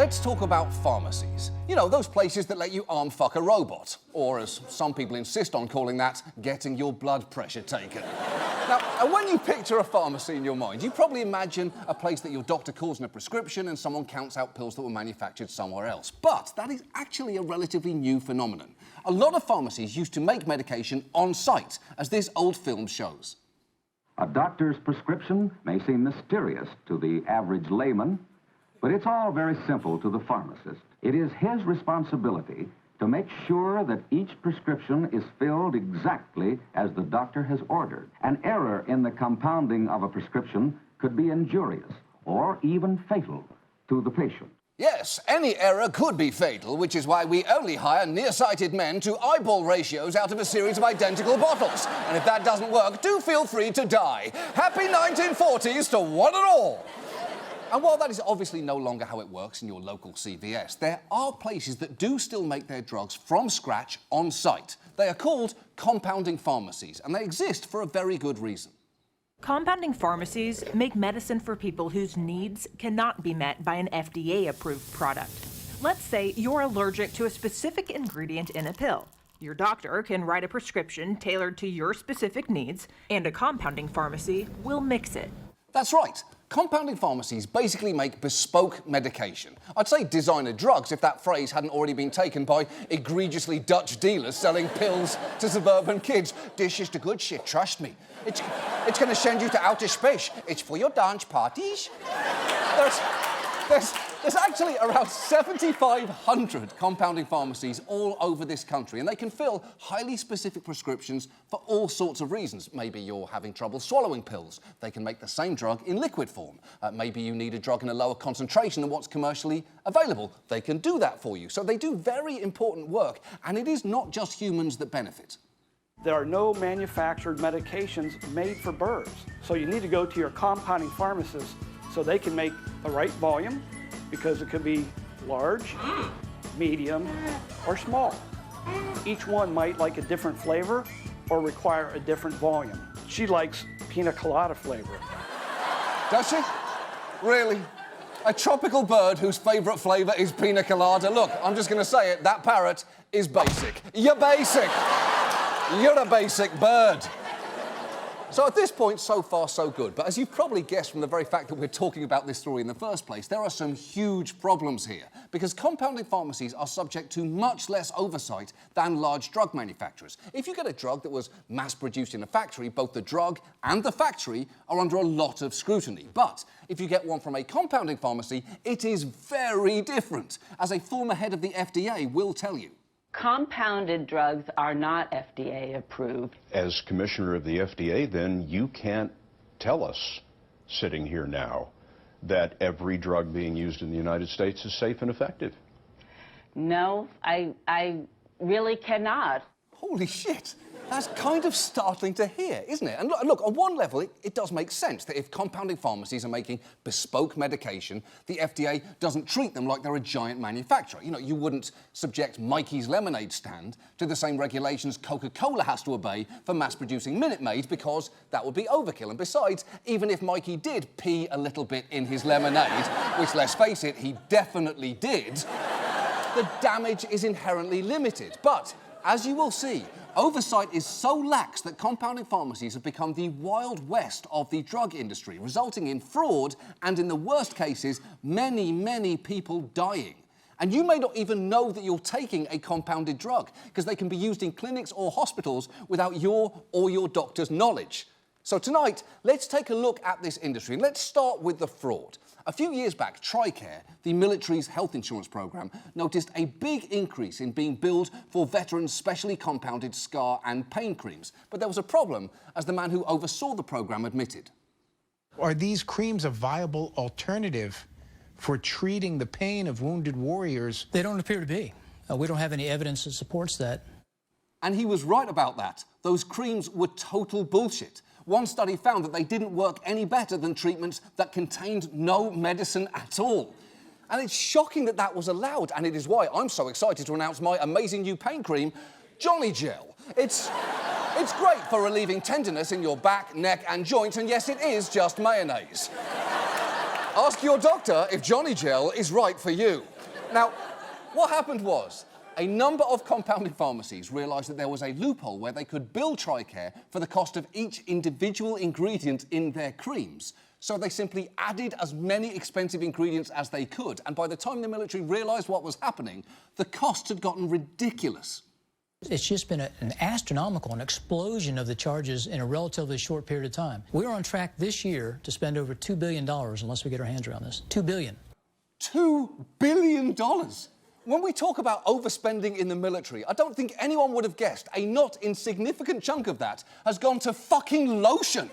let's talk about pharmacies. You know, those places that let you arm fuck a robot. Or, as some people insist on calling that, getting your blood pressure taken. Now, when you picture a pharmacy in your mind, you probably imagine a place that your doctor calls in a prescription and someone counts out pills that were manufactured somewhere else. But that is actually a relatively new phenomenon. A lot of pharmacies used to make medication on site, as this old film shows. A doctor's prescription may seem mysterious to the average layman, but it's all very simple to the pharmacist. It is his responsibility to make sure that each prescription is filled exactly as the doctor has ordered. An error in the compounding of a prescription could be injurious or even fatal to the patient. Yes, any error could be fatal, which is why we only hire nearsighted men to eyeball ratios out of a series of identical bottles. And if that doesn't work, do feel free to die. Happy 1940s to one and all! And while that is obviously no longer how it works in your local CVS, there are places that do still make their drugs from scratch on site. They are called compounding pharmacies, and they exist for a very good reason. Compounding pharmacies make medicine for people whose needs cannot be met by an FDA-approved product. Let's say you're allergic to a specific ingredient in a pill. Your doctor can write a prescription tailored to your specific needs, and a compounding pharmacy will mix it. That's right. Compounding pharmacies basically make bespoke medication. I'd say designer drugs if that phrase hadn't already been taken by egregiously Dutch dealers selling pills to suburban kids. This is the good shit, trust me. It's going to send you to outer space. It's for your dance parties. There's actually around 7,500 compounding pharmacies all over this country, and they can fill highly specific prescriptions for all sorts of reasons. Maybe you're having trouble swallowing pills. They can make the same drug in liquid form. Maybe you need a drug in a lower concentration than what's commercially available. They can do that for you. So they do very important work, and it is not just humans that benefit. There are no manufactured medications made for birds. So you need to go to your compounding pharmacist so they can make the right volume, because it could be large, medium, or small. Each one might like a different flavor or require a different volume. She likes pina colada flavor. Does she? Really? A tropical bird whose favourite flavour is pina colada? Look, I'm just going to say it, that parrot is basic. You're basic. You're a basic bird. So at this point, so far, so good. But as you've probably guessed from the very fact that we're talking about this story in the first place, there are some huge problems here. Because compounding pharmacies are subject to much less oversight than large drug manufacturers. If you get a drug that was mass-produced in a factory, both the drug and the factory are under a lot of scrutiny. But if you get one from a compounding pharmacy, it is very different, as a former head of the FDA will tell you. Compounded drugs are not FDA approved. As commissioner of the FDA, then you can't tell us, sitting here now, that every drug being used in the United States is safe and effective. No, I really cannot. Holy shit. That's kind of startling to hear, isn't it? And look, on one level, it does make sense that if compounding pharmacies are making bespoke medication, the FDA doesn't treat them like they're a giant manufacturer. You know, you wouldn't subject Mikey's lemonade stand to the same regulations Coca-Cola has to obey for mass-producing Minute Maid, because that would be overkill. And besides, even if Mikey did pee a little bit in his lemonade, which, let's face it, he definitely did, the damage is inherently limited. But, as you will see, oversight is so lax that compounding pharmacies have become the Wild West of the drug industry, resulting in fraud and, in the worst cases, many, many people dying. And you may not even know that you're taking a compounded drug, because they can be used in clinics or hospitals without your or your doctor's knowledge. So tonight, let's take a look at this industry, and let's start with the fraud. A few years back, TRICARE, the military's health insurance program, noticed a big increase in being billed for veterans' specially compounded scar and pain creams. But there was a problem, as the man who oversaw the program admitted. Are these creams a viable alternative for treating the pain of wounded warriors? They don't appear to be. We don't have any evidence that supports that. And he was right about that. Those creams were total bullshit. One study found that they didn't work any better than treatments that contained no medicine at all. And it's shocking that that was allowed, and it is why I'm so excited to announce my amazing new pain cream, Johnny Gel. It's great for relieving tenderness in your back, neck, and joints, and yes, it is just mayonnaise. Ask your doctor if Johnny Gel is right for you. Now, what happened was, a number of compounding pharmacies realised that there was a loophole where they could bill TRICARE for the cost of each individual ingredient in their creams. So they simply added as many expensive ingredients as they could, and by the time the military realised what was happening, the costs had gotten ridiculous. It's just been an astronomical, an explosion of the charges in a relatively short period of time. We're on track this year to spend over $2 billion unless we get our hands around this. $2 billion. $2 billion? When we talk about overspending in the military, I don't think anyone would have guessed a not insignificant chunk of that has gone to fucking lotion.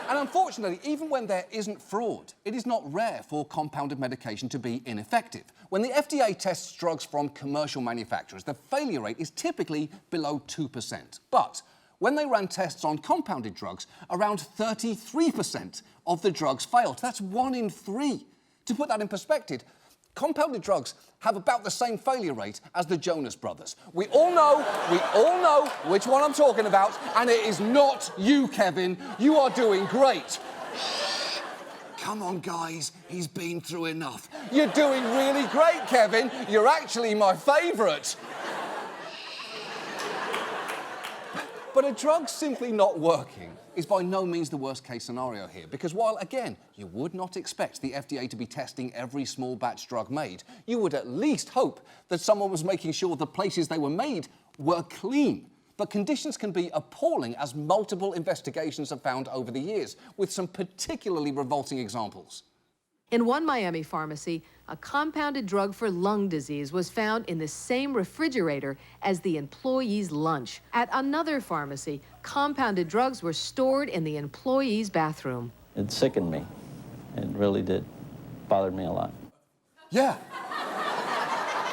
And unfortunately, even when there isn't fraud, it is not rare for compounded medication to be ineffective. When the FDA tests drugs from commercial manufacturers, the failure rate is typically below 2%. But when they ran tests on compounded drugs, around 33% of the drugs failed. That's 1 in 3. To put that in perspective, compounded drugs have about the same failure rate as the Jonas Brothers. We all know which one I'm talking about, and it is not you, Kevin. You are doing great. Shh. Come on, guys, he's been through enough. You're doing really great, Kevin. You're actually my favourite. But a drug simply not working is by no means the worst-case scenario here, because while, again, you would not expect the FDA to be testing every small batch drug made, you would at least hope that someone was making sure the places they were made were clean. But conditions can be appalling, as multiple investigations have found over the years, with some particularly revolting examples. In one Miami pharmacy, a compounded drug for lung disease was found in the same refrigerator as the employee's lunch. At another pharmacy, compounded drugs were stored in the employee's bathroom. It sickened me. It really did. Bothered me a lot. Yeah.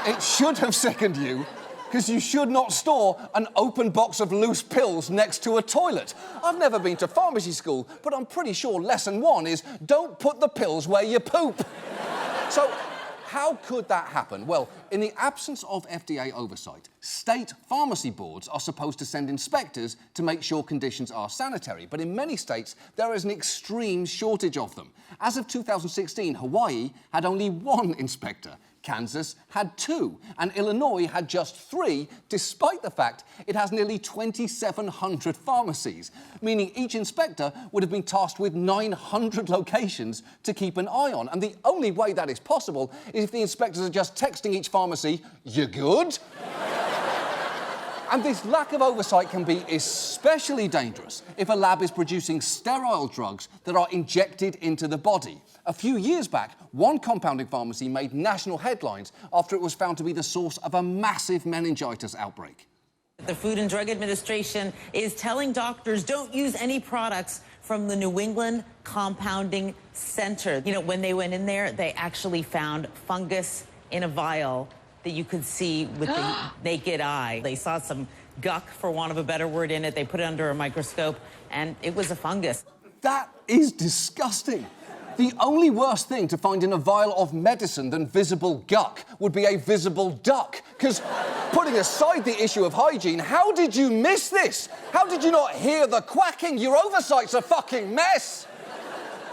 It should have sickened you, because you should not store an open box of loose pills next to a toilet. I've never been to pharmacy school, but I'm pretty sure lesson 1 is don't put the pills where you poop. So, how could that happen? Well, in the absence of FDA oversight, state pharmacy boards are supposed to send inspectors to make sure conditions are sanitary. But in many states, there is an extreme shortage of them. As of 2016, Hawaii had only 1 inspector. Kansas had 2, and Illinois had just 3, despite the fact it has nearly 2,700 pharmacies, meaning each inspector would have been tasked with 900 locations to keep an eye on. And the only way that is possible is if the inspectors are just texting each pharmacy, "You good?" And this lack of oversight can be especially dangerous if a lab is producing sterile drugs that are injected into the body. A few years back, one compounding pharmacy made national headlines after it was found to be the source of a massive meningitis outbreak. The Food and Drug Administration is telling doctors don't use any products from the New England Compounding Center. You know, when they went in there, they actually found fungus in a vial that you could see with the naked eye. They saw some guck, for want of a better word, in it. They put it under a microscope, and it was a fungus. That is disgusting. The only worse thing to find in a vial of medicine than visible guck would be a visible duck. Because, putting aside the issue of hygiene, how did you miss this? How did you not hear the quacking? Your oversight's a fucking mess.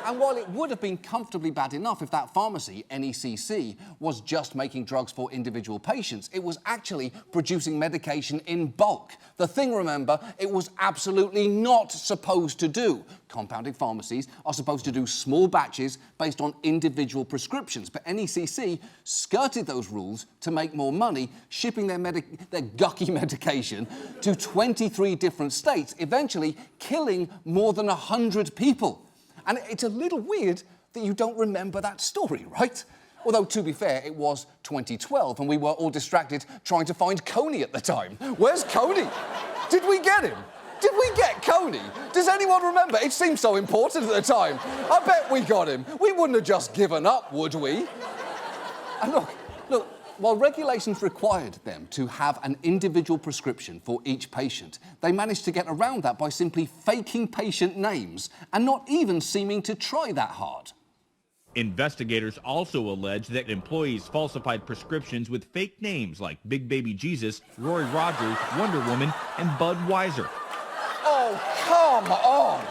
And while it would have been comfortably bad enough if that pharmacy, NECC, was just making drugs for individual patients, it was actually producing medication in bulk. The thing, remember, it was absolutely not supposed to do. Compounding pharmacies are supposed to do small batches based on individual prescriptions, but NECC skirted those rules to make more money, shipping their gucky medication to 23 different states, eventually killing more than 100 people. And it's a little weird that you don't remember that story, right? Although, to be fair, it was 2012 and we were all distracted trying to find Coney at the time. Where's Coney? Did we get him? Did we get Coney? Does anyone remember? It seemed so important at the time. I bet we got him. We wouldn't have just given up, would we? And look, while regulations required them to have an individual prescription for each patient, they managed to get around that by simply faking patient names and not even seeming to try that hard. Investigators also allege that employees falsified prescriptions with fake names like Big Baby Jesus, Roy Rogers, Wonder Woman, and Budweiser. Oh, come on!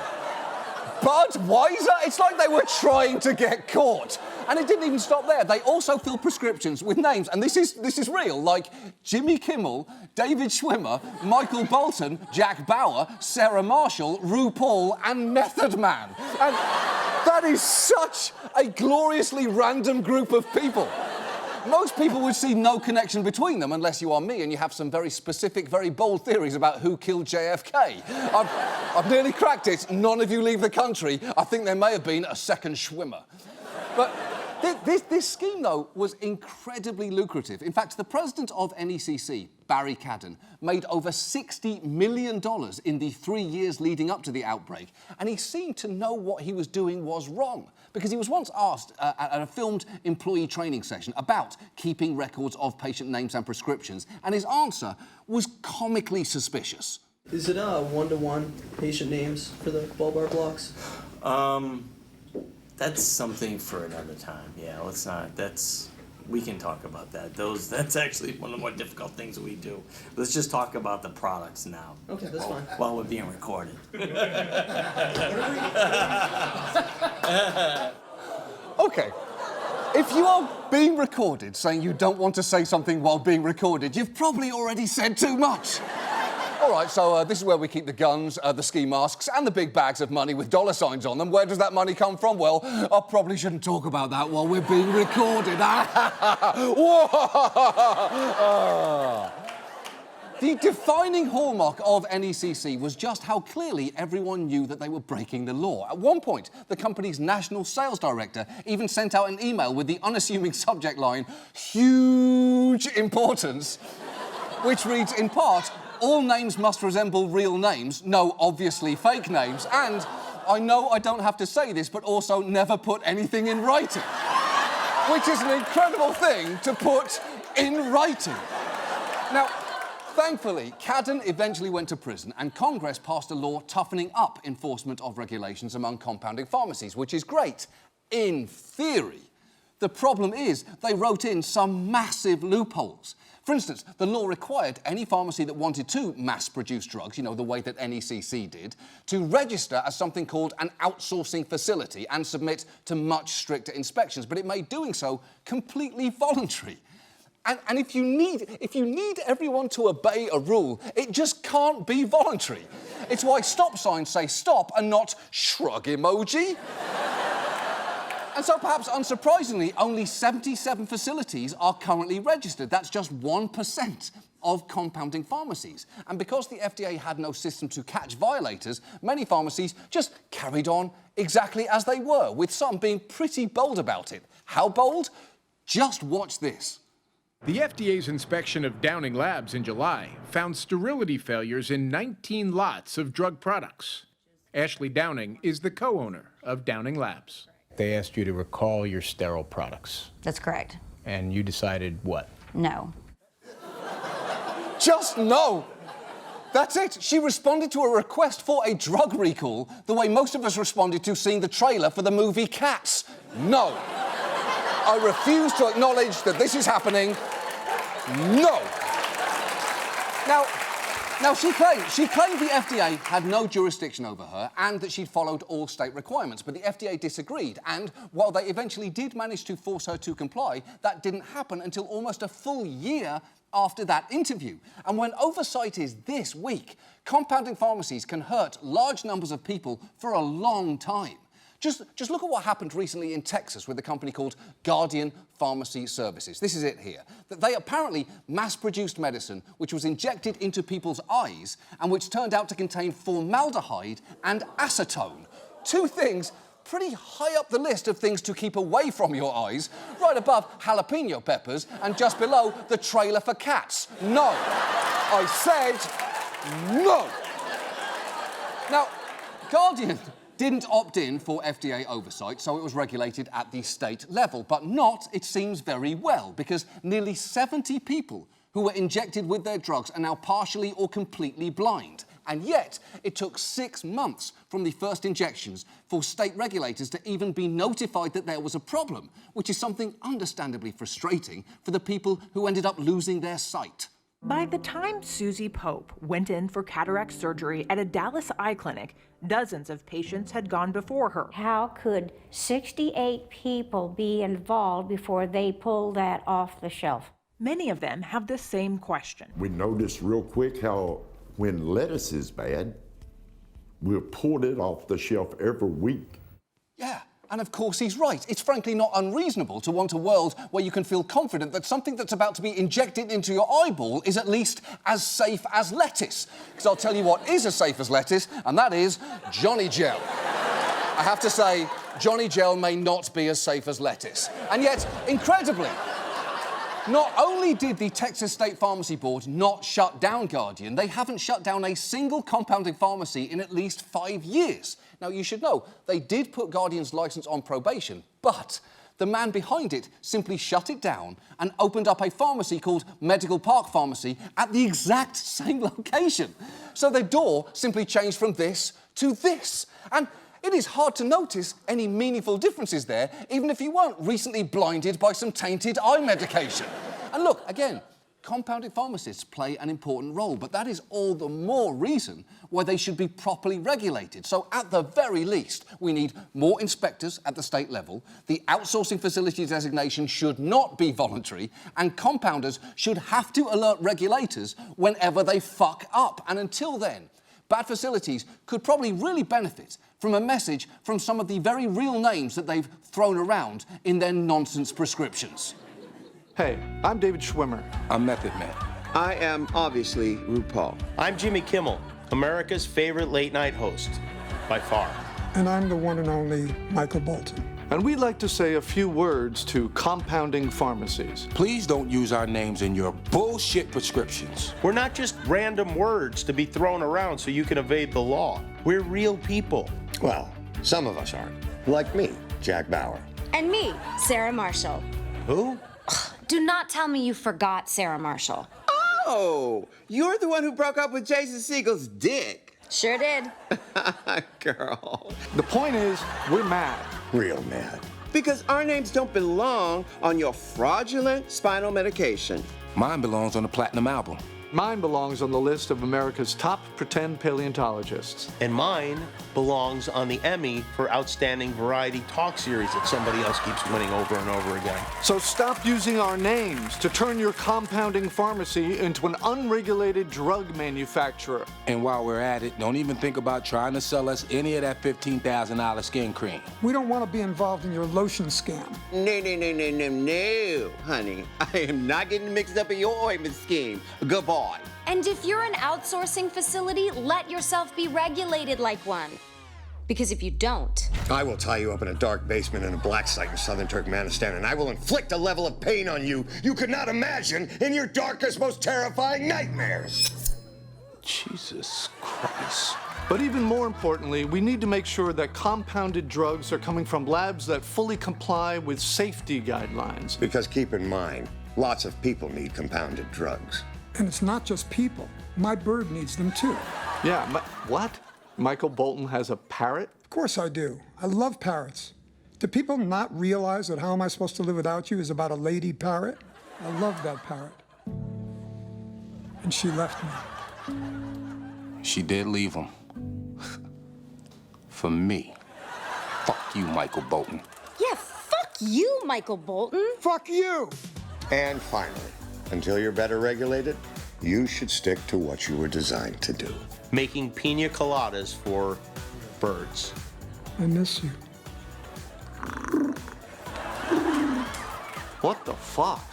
Budweiser? It's like they were trying to get caught. And it didn't even stop there. They also filled prescriptions with names, and this is real, like Jimmy Kimmel, David Schwimmer, Michael Bolton, Jack Bauer, Sarah Marshall, RuPaul, and Method Man. And that is such a gloriously random group of people. Most people would see no connection between them unless you are me and you have some very specific, very bold theories about who killed JFK. I've nearly cracked it. None of you leave the country. I think there may have been a second Schwimmer. But this scheme, though, was incredibly lucrative. In fact, the president of NECC, Barry Cadden, made over $60 million in the 3 years leading up to the outbreak, and he seemed to know what he was doing was wrong, because he was once asked at a filmed employee training session about keeping records of patient names and prescriptions, and his answer was comically suspicious. Is it one-to-one patient names for the bulbar blocks? That's something for another time. Yeah, let's not. We can talk about that. That's actually one of the more difficult things we do. Let's just talk about the products now. Okay, that's fine. While we're being recorded. Okay. If you are being recorded saying you don't want to say something while being recorded, you've probably already said too much. All right, so this is where we keep the guns, the ski masks, and the big bags of money with dollar signs on them. Where does that money come from? Well, I probably shouldn't talk about that while we're being recorded. The defining hallmark of NECC was just how clearly everyone knew that they were breaking the law. At one point, the company's national sales director even sent out an email with the unassuming subject line, "Huge importance," which reads in part, "All names must resemble real names, no obviously fake names, and I know I don't have to say this, but also never put anything in writing." Which is an incredible thing to put in writing. Now, thankfully, Cadden eventually went to prison, and Congress passed a law toughening up enforcement of regulations among compounding pharmacies, which is great, in theory. The problem is they wrote in some massive loopholes. For instance, the law required any pharmacy that wanted to mass-produce drugs, you know, the way that NECC did, to register as something called an outsourcing facility and submit to much stricter inspections, but it made doing so completely voluntary. And if you need everyone to obey a rule, it just can't be voluntary. It's why stop signs say stop and not shrug emoji. And so perhaps unsurprisingly, only 77 facilities are currently registered. That's just 1% of compounding pharmacies. And because the FDA had no system to catch violators, many pharmacies just carried on exactly as they were, with some being pretty bold about it. How bold? Just watch this. The FDA's inspection of Downing Labs in July found sterility failures in 19 lots of drug products. Ashley Downing is the co-owner of Downing Labs. They asked you to recall your sterile products. That's correct. And you decided what? No. Just no. That's it. She responded to a request for a drug recall the way most of us responded to seeing the trailer for the movie Cats. No. I refuse to acknowledge that this is happening. No. Now, she claimed the FDA had no jurisdiction over her and that she'd followed all state requirements, but the FDA disagreed, and while they eventually did manage to force her to comply, that didn't happen until almost a full year after that interview. And when oversight is this weak, compounding pharmacies can hurt large numbers of people for a long time. Just look at what happened recently in Texas with a company called Guardian Pharmacy Services. This is it here. They apparently mass-produced medicine which was injected into people's eyes and which turned out to contain formaldehyde and acetone. Two things pretty high up the list of things to keep away from your eyes, right above jalapeno peppers and just below the trailer for Cats. No. I said no. Now, Guardian didn't opt in for FDA oversight, so it was regulated at the state level, but not, it seems, very well, because nearly 70 people who were injected with their drugs are now partially or completely blind. And yet, it took 6 months from the first injections for state regulators to even be notified that there was a problem, which is something understandably frustrating for the people who ended up losing their sight. By the time Susie Pope went in for cataract surgery at a Dallas eye clinic, dozens of patients had gone before her. How could 68 people be involved before they pulled that off the shelf? Many of them have the same question. We noticed real quick how when lettuce is bad, we'll pull it off the shelf every week. Yeah. And of course he's right. It's frankly not unreasonable to want a world where you can feel confident that something that's about to be injected into your eyeball is at least as safe as lettuce. Because I'll tell you what is as safe as lettuce, and that is Johnny Gel. I have to say, Johnny Gel may not be as safe as lettuce. And yet, incredibly, not only did the Texas State Pharmacy Board not shut down Guardian, they haven't shut down a single compounding pharmacy in at least 5 years. Now, you should know, they did put Guardian's license on probation, but the man behind it simply shut it down and opened up a pharmacy called Medical Park Pharmacy at the exact same location. So their door simply changed from this to this. And it is hard to notice any meaningful differences there, even if you weren't recently blinded by some tainted eye medication. And look, again, compounding pharmacists play an important role, but that is all the more reason why they should be properly regulated. So at the very least, we need more inspectors at the state level, the outsourcing facility designation should not be voluntary, and compounders should have to alert regulators whenever they fuck up. And until then, bad facilities could probably really benefit from a message from some of the very real names that they've thrown around in their nonsense prescriptions. Hey, I'm David Schwimmer. I'm Method Man. I am obviously RuPaul. I'm Jimmy Kimmel, America's favorite late night host, by far. And I'm the one and only Michael Bolton. And we'd like to say a few words to compounding pharmacies. Please don't use our names in your bullshit prescriptions. We're not just random words to be thrown around so you can evade the law. We're real people. Well, some of us aren't. Like me, Jack Bauer. And me, Sarah Marshall. Who? Do not tell me you forgot Sarah Marshall. Oh, you're the one who broke up with Jason Segel's dick. Sure did. Girl. The point is, we're mad. Real mad. Because our names don't belong on your fraudulent spinal medication. Mine belongs on the Platinum album. Mine belongs on the list of America's top pretend paleontologists. And mine belongs on the Emmy for Outstanding Variety Talk Series that somebody else keeps winning over and over again. So stop using our names to turn your compounding pharmacy into an unregulated drug manufacturer. And while we're at it, don't even think about trying to sell us any of that $15,000 skin cream. We don't want to be involved in your lotion scam. No, honey. I am not getting mixed up in your ointment scheme. Goodbye. And if you're an outsourcing facility, let yourself be regulated like one. Because if you don't... I will tie you up in a dark basement in a black site in southern Turkmenistan, and I will inflict a level of pain on you you could not imagine in your darkest, most terrifying nightmares. Jesus Christ. But even more importantly, we need to make sure that compounded drugs are coming from labs that fully comply with safety guidelines. Because keep in mind, lots of people need compounded drugs. And it's not just people. My bird needs them too. Yeah, what? Michael Bolton has a parrot? Of course I do. I love parrots. Do people not realize that How Am I Supposed to Live Without You is about a lady parrot? I love that parrot. And she left me. She did leave him. For me. Fuck you, Michael Bolton. Yeah, fuck you, Michael Bolton. Fuck you! And finally, until you're better regulated, you should stick to what you were designed to do. Making pina coladas for birds. I miss you. What the fuck?